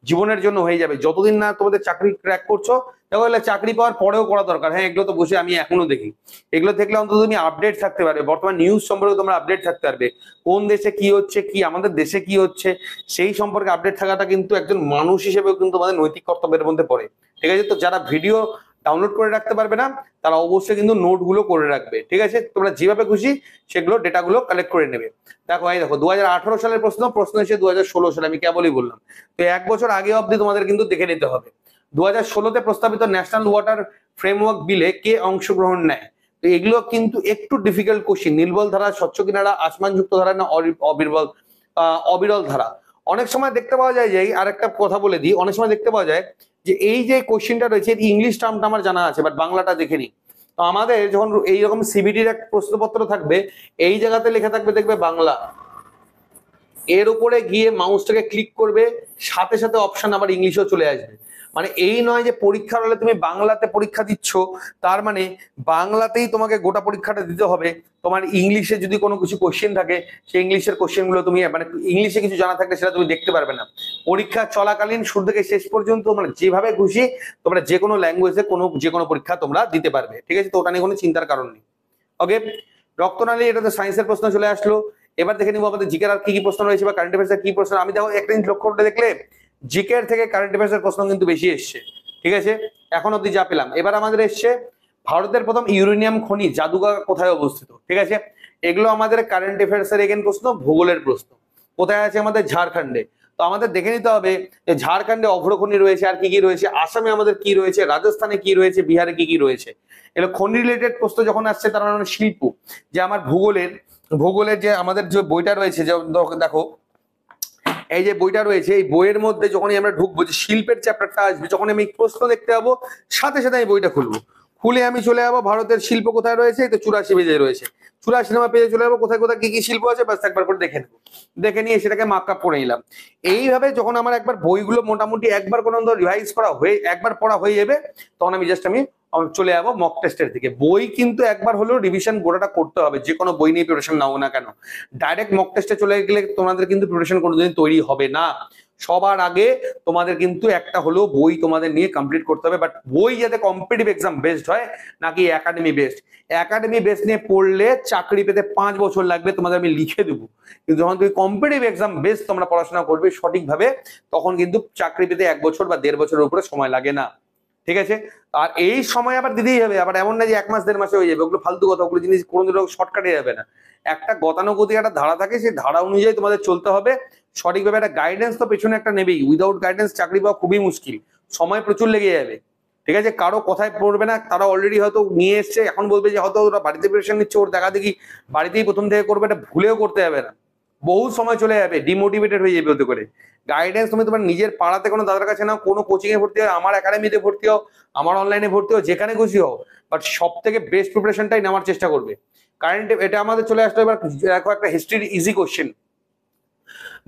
জীবনের জন্য হয়ে যাবে। যতদিন না তোমাদের চাকরি ক্র্যাক করছো, তাহলে চাকরি পাওয়ার পরেও করা দরকার। হ্যাঁ এগুলো তো বসে আমি এখনো দেখি, এগুলো দেখলে অন্তত তুমি আপডেট থাকতে পারবে, বর্তমান নিউজ সম্পর্কে তোমরা আপডেট থাকতে পারবে, কোন দেশে কি হচ্ছে, কি আমাদের দেশে কি হচ্ছে সেই সম্পর্কে আপডেট থাকাটা কিন্তু একজন মানুষ হিসেবেও কিন্তু তোমাদের নৈতিক কর্তব্যের মধ্যে পড়ে, ঠিক আছে। তো যারা ভিডিও ডাউনলোড করে রাখতে পারবে না, তারা অবশ্যই কিন্তু নোট গুলো করে রাখবে, ঠিক আছে। তোমরা যেভাবে খুশি সেগুলো ডেটাগুলো কালেক্ট করে নেবে। দেখো এই দেখো 2018 সালের প্রশ্ন এসে 2016 সালে, আমি কেবলই বললাম। তো এক বছর আগে অবধি তোমাদের কিন্তু দেখে নিতে হবে। 2016-তে প্রস্তাবিত ন্যাশনাল ওয়াটার ফ্রেমওয়ার্ক বিলে কে অংশগ্রহণ নেয়। তো এগুলো কিন্তু একটু ডিফিকাল্ট কোশ্চিন। নীলবল ধারা, স্বচ্ছ কিনারা, আসমানযুক্ত ধারা না অবিরল ধারা। অনেক সময় দেখতে পাওয়া যায় যে, আরেকটা কথা বলে দিই, অনেক সময় দেখতে পাওয়া যায় যে এই যে কোশ্চেনটা রয়েছে ইংলিশ টার্মটা আমার জানা আছে, বাট বাংলাটা দেখিনি। তো আমাদের যখন এইরকম সিবিটির এক প্রশ্নপত্র থাকবে, এই জায়গাতে লেখা থাকবে দেখবে বাংলা, এর উপরে গিয়ে মাউসটাকে ক্লিক করবে, সাথে সাথে অপশন আবার ইংলিশও চলে আসবে। মানে এই নয় যে পরীক্ষার হলে তুমি বাংলাতে পরীক্ষা দিচ্ছ তার মানে বাংলাতেই তোমাকে গোটা পরীক্ষাটা দিতে হবে। তোমার ইংলিশে যদি কোনো কিছু কোশ্চেন থাকে, সেই ইংলিশের কোশ্চেন গুলো তুমি মানে ইংলিশে কিছু জানা থাকলে সেটা তুমি দেখতে পারবে না। পরীক্ষা চলাকালীন শুরু থেকে শেষ পর্যন্ত মানে যেভাবে খুশি তোমরা যে কোনো ল্যাঙ্গুয়েজে যে কোনো পরীক্ষা তোমরা দিতে পারবে, ঠিক আছে। তো ওটা নিয়ে কোনো চিন্তার কারণ নেই। ওকে, রক্তনালী, এটা তো সায়েন্সের প্রশ্ন চলে আসলো। এবার দেখে নিবো আমাদের জিকের আর কি কি প্রশ্ন রয়েছে বা কারেন্ট অ্যাফেয়ার্স কি প্রশ্ন। আমি দেখো একটা জিনিস লক্ষ্য করে দেখলে জিকের থেকে কারেন্ট অ্যাফেয়ার্স প্রশ্ন কিন্তু বেশি এসছে, ঠিক আছে, এখন অব্দি যা পেলাম। এবার আমাদের এসছে ভারতের প্রথম ইউরেনিয়াম খনি জাদুঘর কোথায় অবস্থিত, ঠিক আছে। এগুলো আমাদের কারেন্ট অ্যাফেয়ার্স এর এগেন প্রশ্ন, ভূগোলের প্রশ্ন। কোথায় আছে আমাদের ঝাড়খণ্ডে। তো আমাদের দেখে নিতে হবে যে ঝাড়খণ্ডে অভ্রখনি রয়েছে, আর কি কি রয়েছে, আসামে আমাদের কি রয়েছে, রাজস্থানে কি রয়েছে, বিহারে কি কি রয়েছে। এগুলো খনি রিলেটেড প্রশ্ন যখন আসছে তার মানে শিল্প, যে আমার ভূগোলের যে আমাদের যে বইটা রয়েছে, দেখো এই যে বইটা রয়েছে, এই বইয়ের মধ্যে যখনই আমরা ঢুকবো যে শিল্পের চ্যাপ্টারটা আসবে, যখন আমি প্রশ্ন দেখতে পাবো সাথে সাথে আমি বইটা খুলবো, খুলে আমি চলে যাবো ভারতের শিল্প কোথায় রয়েছে, এই তো 84 পেজে রয়েছে। 84 নম্বর পেজে চলে যাবো, কোথায় কোথায় কি কি শিল্প আছে বাস একবার করে দেখে নেবো, দেখে নিয়ে সেটাকে মার্ক আপ করে নিলাম। এইভাবে যখন আমার একবার বইগুলো মোটামুটি একবার কোনো রিভাইজ করা হয়ে একবার পড়া হয়ে যাবে, তখন আমি জাস্ট আমি চলে যাবো মক টেস্টের দিকে। বই কিন্তু একবার হলেও রিভিশন গোটাটা করতে হবে, যে কোনো বই নিয়ে প্রিপারেশন নাও না কেন। ডাইরেক্ট মক টেস্টে চলে গেলে তোমাদের কিন্তু প্রিপারেশন কোনোদিন তৈরি হবে না। সবার আগে তোমাদের কিন্তু একটা হলেও বই তোমাদের নিয়ে কমপ্লিট করতে হবে। বাট বই যাতে কম্পিটিটিভ এক্সাম বেসড হয় নাকি একাডেমি বেসড, একাডেমি বেস নিয়ে পড়লে চাকরি পেতে 5 বছর লাগবে, তোমাদের আমি লিখে দেবো। কিন্তু যখন তুমি কম্পিটিটিভ এক্সাম বেস তোমরা পড়াশোনা করবে সঠিকভাবে, তখন কিন্তু চাকরি পেতে 1 বছর বা 1.5 বছরের উপরে সময় লাগে না। ঠিক আছে? আর এই সময় আবার দিতেই হবে, আবার এমন না যে 1 মাস 1.5 মাসে হয়ে যাবে, ওগুলো ফালতু কথা, ওগুলো জিনিস কোনোদিনও শর্টকাটে যাবে না। একটা গতানুগতিক একটা ধারা থাকে, সেই ধারা অনুযায়ী তোমাদের চলতে হবে সঠিকভাবে। একটা গাইডেন্স তো পেছনে একটা নেবেই, উইদাউট গাইডেন্স চাকরি পাওয়া খুবই মুশকিল, সময় প্রচুর লেগে যাবে। ঠিক আছে? কারো কথায় পড়বে না, তারা অলরেডি হয়তো নিয়ে এসছে, এখন বলবে যে হয়তো ওরা বাড়িতে প্রিপারেশন নিচ্ছে, ওর দেখা দেখি বাড়িতেই প্রথম থেকে করবে, এটা ভুলেও করতে যাবে না, বহু সময় চলে যাবে, ডিমোটিভেটেড হয়ে যাবে ওতে করে। গাইডেন্স তুমি তোমার নিজের পাড়াতে কোনো দাদার কাছে নাও, কোনো কোচিং এ ভর্তি হও, আমার একাডেমিতে ভর্তি হও, আমার অনলাইনে ভর্তি হও, যেখানে খুশি হও, বাট সব থেকে বেস্ট প্রিপারেশনটাই নেওয়ার চেষ্টা করবে। কারেন্ট এটা আমাদের চলে আসলো। এবার দেখো একটা হিস্ট্রির ইজি কোশ্চেন।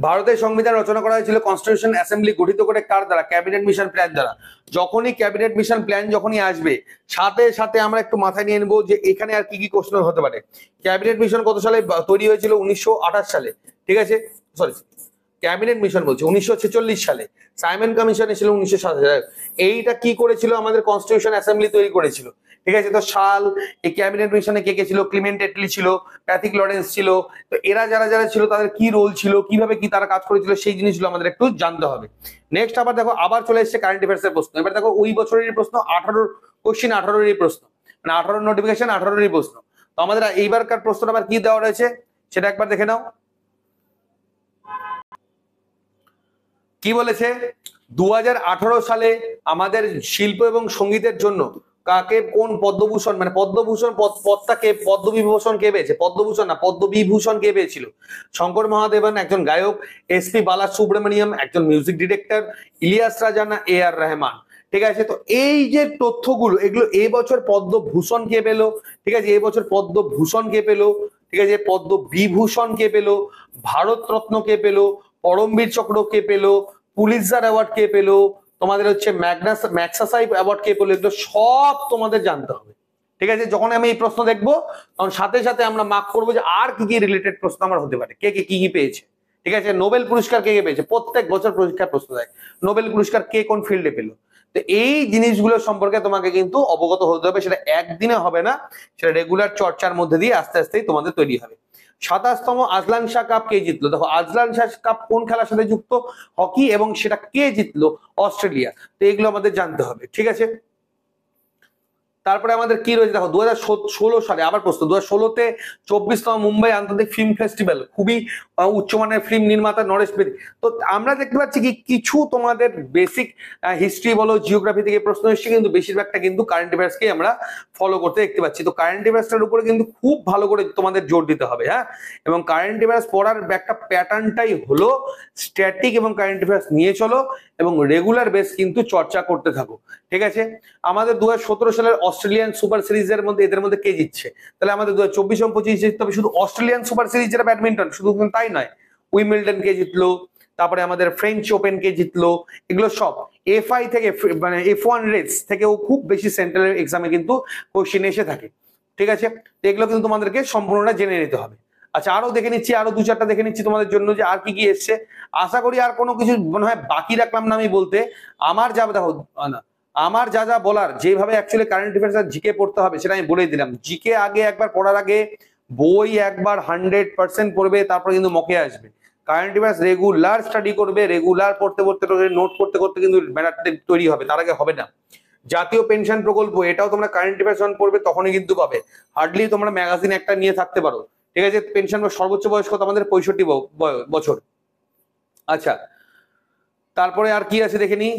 ভারতের সংবিধান রচনা করা হয়েছিল কনস্টিটিউশন অ্যাসেম্বলি গঠিত করে কার দ্বারা? ক্যাবিনেট মিশন প্ল্যান দ্বারা। যখনই ক্যাবিনেট মিশন প্ল্যান যখনই আসবে, সাথে সাথে আমরা একটু মাথায় নিয়ে নেবো যে এখানে আর কি কি কোশ্চেন হতে পারে। ক্যাবিনেট মিশন কত সালে তৈরি হয়েছিল? 1928 সালে। ঠিক আছে, সরি, ক্যাবিনেট মিশন বলছে 1946 সালে। সাইমন কমিশন এসেছিল 1907 সালে। এইটা কি করেছিল? আমাদের কনস্টিটিউশন অ্যাসেম্বলি তৈরি করেছিল। ঠিক আছে, তো সাল, এই ক্যাবিনেট মিশনে কে কে ছিল? ক্লিমেন্ট এটলি ছিল, প্যাথিক লরেন্স ছিল। তো এরা যারা যারা ছিল তাদের কি রোল ছিল, কিভাবে কি তারা কাজ করেছিল, সেই জিনিসগুলো আমাদের একটু জানতে হবে। নেক্সট আবার দেখো, আবার চলে এসেছে কারেন্ট অ্যাফেয়ার্স এর প্রশ্ন। এবার দেখো ওই বছরেরই প্রশ্ন, 18 কোশ্চিন, 18-এরই প্রশ্ন, মানে 18 নোটিফিকেশন, 18-এরই প্রশ্ন। তো আমাদের এইবারকার প্রশ্নটা আবার কি দেওয়া রয়েছে সেটা একবার দেখে নাও। কি বলেছে? 2018 সালে আমাদের শিল্প এবং সঙ্গীতের জন্য কাকে, কোন পদ্মভূষণ, মানে পদ্মভূষণ পদটাকে, পদ্মবিভূষণ কে পেয়েছে? পদ্মভূষণ না, পদ্মবিভূষণ কে পেয়েছিল? শঙ্কর মহাদেবন একজন গায়ক, এসপি বালাসুব্রমণিয়াম একজন মিউজিক ডিরেক্টর, ইলিয়াস রাজা না এ আর রহমান? ঠিক আছে, তো এই যে তথ্যগুলো, এগুলো এই বছর পদ্মভূষণ কে পেলো? ঠিক আছে, এই বছর পদ্মভূষণ কে পেলো? ঠিক আছে, পদ্মবিভূষণ কে পেলো? ভারতরত্ন কে পেলো? পরমবীর চক্র কে পেলো? পুলিৎজার অ্যাওয়ার্ড কে পেলো? তোমাদের হচ্ছে ম্যাগসাসাই অ্যাওয়ার্ড কে পেলো? এগুলো সব তোমাদের জানতে হবে। ঠিক আছে, যখন আমি এই প্রশ্ন দেখবো তখন সাথে সাথে আমরা মার্ক করবো যে আর কি কি রিলেটেড প্রশ্ন আমার হতে পারে, কে কে কি কি পেয়েছে। ঠিক আছে, নোবেল পুরস্কার কে কে পেয়েছে? প্রত্যেক বছর পরীক্ষার প্রশ্ন দেয়, নোবেল পুরস্কার কে কোন ফিল্ডে পেলো। তো এই জিনিসগুলো সম্পর্কে তোমাকে কিন্তু অবগত হতে হবে, সেটা একদিনে হবে না, সেটা রেগুলার চর্চার মধ্যে দিয়ে আস্তে আস্তেই তোমাদের তৈরি হবে। 27তম আজলান শাহ কাপ কে জিতলো? দেখো আজলান শাহ কাপ কোন খেলার সাথে যুক্ত? হকি, এবং সেটা কে জিতলো? অস্ট্রেলিয়া। তো এগুলো আমাদের জানতে হবে। ঠিক আছে, তারপরে আমাদের কি রয়েছে দেখো, 2016 সালে আবার প্রশ্ন, 2016-তে 24তম মুম্বাই আন্তর্জাতিক ফিল্ম ফেস্টিভ্যাল, খুবই উচ্চমানের ফিল্ম নির্মাতা নরেশ বেদি। তো আমরা দেখতে পাচ্ছি কি কিছু তোমাদের বেসিক হিস্ট্রি বলো, জিওগ্রাফি থেকে প্রশ্ন এসেছে, কিন্তু বেশিরভাগটা কিন্তু কারেন্ট অ্যাফেয়ার্সকে আমরা ফলো করতে দেখতে পাচ্ছি। তো কারেন্ট অ্যাফেয়ার্সটার উপরে কিন্তু খুব ভালো করে তোমাদের জোর দিতে হবে, হ্যাঁ। এবং কারেন্ট অ্যাফেয়ার্স পড়ার একটা প্যাটার্নটাই হলো স্ট্যাটিক এবং কারেন্ট অ্যাফেয়ার্স নিয়ে চলো এবং রেগুলার বেস কিন্তু চর্চা করতে থাকো। ঠিক আছে, আমাদের 2017 সালের অস্ট্রেলিয়ান সুপার সিরিজের মধ্যে এদের মধ্যে কে জিতছে? তাহলে আমাদের 2024 এবং 25 জিততে হবে শুধু অস্ট্রেলিয়ান সুপার সিরিজ, যেটা ব্যাডমিন্টন, শুধু তাই নয়, উইম্বলডন কে জিতলো, তারপরে আমাদের ফ্রেঞ্চ ওপেন কে জিতলো, এগুলো সব এফআই থেকে, মানে F1 রেস থেকেও খুব বেশি সেন্ট্রাল এক্সামে কিন্তু কোশ্চেন এসে থাকে। ঠিক আছে, তো এগুলো কিন্তু তোমাদেরকে সম্পূর্ণটা জেনে নিতে হবে। আচ্ছা, আরো দেখে নিচ্ছি, আরো 2-4টা দেখে নিচ্ছি তোমাদের জন্য যে আর কি কি এসছে। আশা করি আর কোনো কিছু মনে হয় বাকি রাখলাম না আমি বলতে। আমার যা দেখো না, আমার যা যা বলার, যেভাবে অ্যাকচুয়ালি কারেন্ট অ্যাফেয়ার্স আর জিকে পড়তে হবে সেটা আমি বলেই দিলাম। জিকে আগে একবার পড়ার আগে বই একবার 100% পড়বে, তারপর কিন্তু মকে আসবে। কারেন্ট অ্যাফেয়ার্স রেগুলার স্টাডি করবে, রেগুলার পড়তে পড়তে নোট করতে করতে কিন্তু ম্যাটারটা তৈরি হবে, তার আগে হবে না। জাতীয় পেনশন প্রকল্প, এটাও তোমরা কারেন্ট অ্যাফেয়ার্স পড়বে তখনই কিন্তু পাবে। হার্ডলি তোমরা ম্যাগাজিন একটা নিয়ে থাকতে পারো। ঠিক আছে, পেনশন সর্বোচ্চ বয়স কত? আমাদের 65 বছর। আচ্ছা, তারপরে আর কি আছে দেখে নি।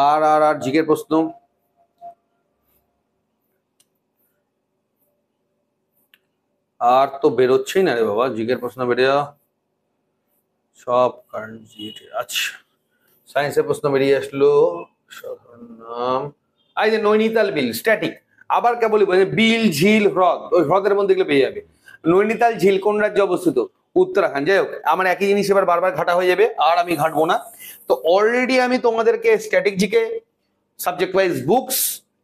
আর আর আর জিকের প্রশ্ন, আর তো বেরোচ্ছেই না রে বাবা, জিকের প্রশ্ন বেরিয়ে যাওয়া। সব কারেন্ট জিএটি। আচ্ছা, সায়েন্সের প্রশ্ন বেরিয়ে আসলো। সাধারণ নাম, এই যে নৈনিতাল বিল স্ট্যাটিক। আবার কেবলই বলে বিল, ঝিল, হ্রদ, ওই হ্রদের মধ্যে এগুলো পেয়ে যাবে। নৈনিতাল ঝিল কোন রাজ্যে অবস্থিত? উত্তরাখণ্ড। যাই হোক, আমার একই জিনিস এবার বারবার ঘাটা হয়ে যাবে, আর আমি ঘাটবো না। তো অলরেডি আমি তোমাদেরকে static GK, subject wise books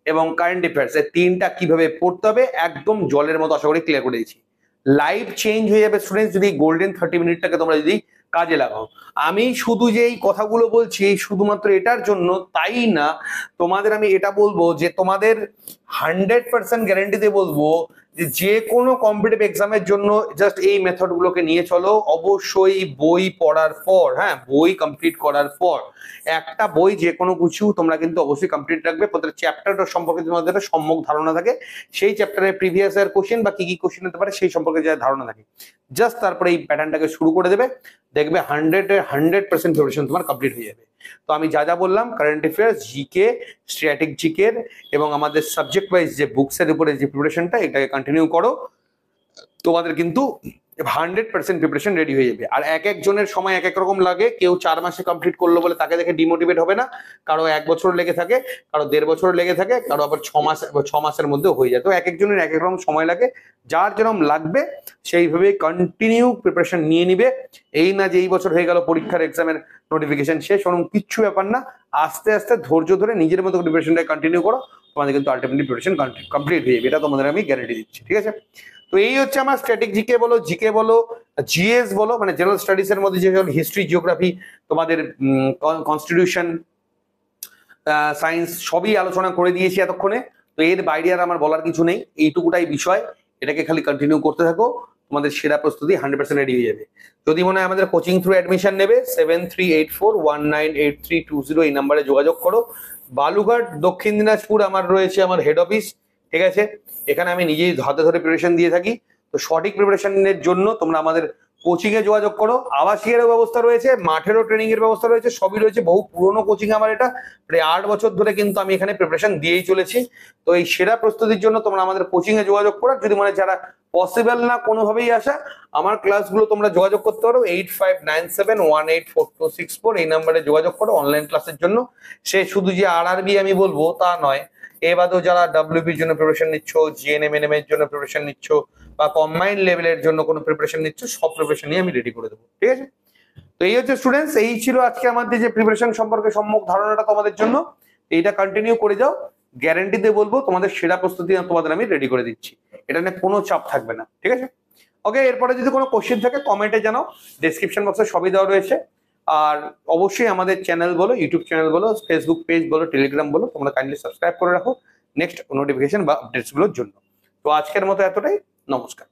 এবং কারেন্ট অ্যাফেয়ার্স এই তিনটা কিভাবে পড়তে হবে একদম জলের মতো আশা করি ক্লিয়ার করে দিয়েছি। লাইফ চেঞ্জ হয়ে যাবে স্টুডেন্টস যদি গোল্ডেন 30 মিনিটটাকে তোমরা যদি কাজে লাগাও। আমি শুধু যে এই কথাগুলো বলছি শুধুমাত্র এটার জন্য তাই না, তোমাদের আমি এটা বলবো যে তোমাদের 100% গ্যারান্টিতে বলবো যে কোনো কম্পিটিটিভ এক্সামের জন্য জাস্ট এই মেথড গুলোকে নিয়ে চলো। অবশ্যই বই পড়ার পর, হ্যাঁ, বই কমপ্লিট করার পর একটা বই যে কোনো কিছু তোমরা কিন্তু অবশ্যই কমপ্লিট রাখবে। প্রত্যেক চ্যাপ্টারটা সম্পর্কে তোমাদের একটা সম্যক ধারণা থাকে, সেই চ্যাপ্টারের প্রিভিয়াস ইয়ার কোশ্চেন বা কি কি কোশ্চেন হতে পারে সেই সম্পর্কে যা ধারণা থাকে, জাস্ট তারপরে এই প্যাটার্নটাকে শুরু করে দেবে, দেখবে 100% প্রিপারেশন তোমার কমপ্লিট হয়ে যাবে। তো আমি যা যা বললাম কারেন্ট অ্যাফেয়ার্স, জিকে, স্ট্র্যাটেজিক জিকের এবং আমাদের সাবজেক্ট ওয়াইজ যে বুকসের উপরে যে প্রিপারেশনটা এটাকে কন্টিনিউ করো, তোমাদের কিন্তু 100% প্রিপারেশন রেডি হয়ে যাবে। আর এক একজনের সময় এক এক রকম লাগে, কেউ 4 মাসে কমপ্লিট করলো বলে তাকে দেখে ডিমোটিভেট হবে না, কারো 1 বছর লেগে থাকে, কারো 1.5 বছর লেগে থাকে, কারো আবার 6 মাসের মধ্যে হয়ে যায়। তো এক একজনের এক এক রকম সময় লাগে, যার যেরকম লাগবে সেইভাবে কন্টিনিউ প্রিপারেশন নিয়ে নিবে। এই না যে এই বছর হয়ে গেল পরীক্ষার এক্সামের নোটিফিকেশন শেষ, ওরকম কিচ্ছু ব্যাপার না। আস্তে আস্তে ধৈর্য ধরে নিজের মতো প্রিপারেশনটা কন্টিনিউ করো, তোমাদের কিন্তু আলটিমেটলি প্রিপারেশন কমপ্লিট হয়ে যাবে, এটা তোমাদের আমি গ্যারান্টি দিচ্ছি। ঠিক আছে, তো এই হচ্ছে আমার স্ট্যাটিক জিকে বলো, জিকে বলো, জিএস বলো, মানে জেনারেল স্টাডিজ এর মধ্যে যে হিস্ট্রি, জিওগ্রাফি, তোমাদের কনস্টিটিউশন, সায়েন্স সবই আলোচনা করে দিয়েছি এতক্ষণে। তো এর বাইরে আর আমার বলার কিছু নেই, এইটুকুটাই বিষয়, এটাকে খালি কন্টিনিউ করতে থাকো, তোমাদের সেরা প্রস্তুতি 100% রেডি হয়ে যাবে। যদি মনে হয় আমাদের কোচিং থ্রু অ্যাডমিশন নেবে, 7384198320 এই নাম্বারে যোগাযোগ করো। বালুঘাট, দক্ষিণ দিনাজপুর আমার রয়েছে আমার হেড অফিস। ঠিক আছে, এখানে আমি নিজেই হাতে ধরে প্রিপারেশন দিয়ে থাকি। তো সঠিক প্রিপারেশনের জন্য তোমরা আমাদের কোচিং এ যোগাযোগ করো। আবাসিকেরও ব্যবস্থা রয়েছে, মাঠেরও ট্রেনিং এর ব্যবস্থা রয়েছে, সবই রয়েছে। বহু পুরনো কোচিং আমার এটা, প্রায় 8 বছর ধরে কিন্তু আমি এখানে প্রিপারেশন দিয়েই চলেছি। তো এই সেরা প্রস্তুতির জন্য তোমরা আমাদের কোচিং এ যোগাযোগ করো। যদি মানে যারা পসিবল না কোনোভাবেই আসা, আমার ক্লাসগুলো তোমরা যোগাযোগ করতে পারো 8597184264 এই নাম্বারে যোগাযোগ করো অনলাইন ক্লাসের জন্য। সে শুধু যে আরআরবি আমি বলবো তা নয়, এ বাদেও যারা ডাব্লিউবির জন্য প্রিপারেশন নিচ্ছ, জিএনএম এনএম এর জন্য প্রিপারেশন নিচ্ছ, বা কম্বাইন্ড লেভেলের জন্য কোনো প্রিপারেশন নিচ্ছ, সব প্রিপারেশন নিয়ে আমি রেডি করে দেবো। ঠিক আছে, তো এই হচ্ছে স্টুডেন্টস, এই ছিল আজকে আমাদের যে প্রিপারেশন সম্পর্কে সম্যক ধারণাটা তোমাদের জন্য। এইটা কন্টিনিউ করে যাও, গ্যারান্টি দিয়ে বলবো তোমাদের সেরা প্রস্তুতি তোমাদের আমি রেডি করে দিচ্ছি, এটা নিয়ে কোনো চাপ থাকবে না। ঠিক আছে, ওকে, এরপরে যদি কোনো কোশ্চেন থাকে কমেন্টে জানাও, ডেসক্রিপশন বক্সে সবই দেওয়া রয়েছে। আর অবশ্যই আমাদের চ্যানেল বলো, ইউটিউব চ্যানেল বলো, ফেসবুক পেজ বলো, টেলিগ্রাম বলো, তোমরা কাইন্ডলি সাবস্ক্রাইব করে রাখো নেক্সট নোটিফিকেশন বা আপডেটস গুলোর জন্য। তো আজকের মতো এতটাই, নমস্কার।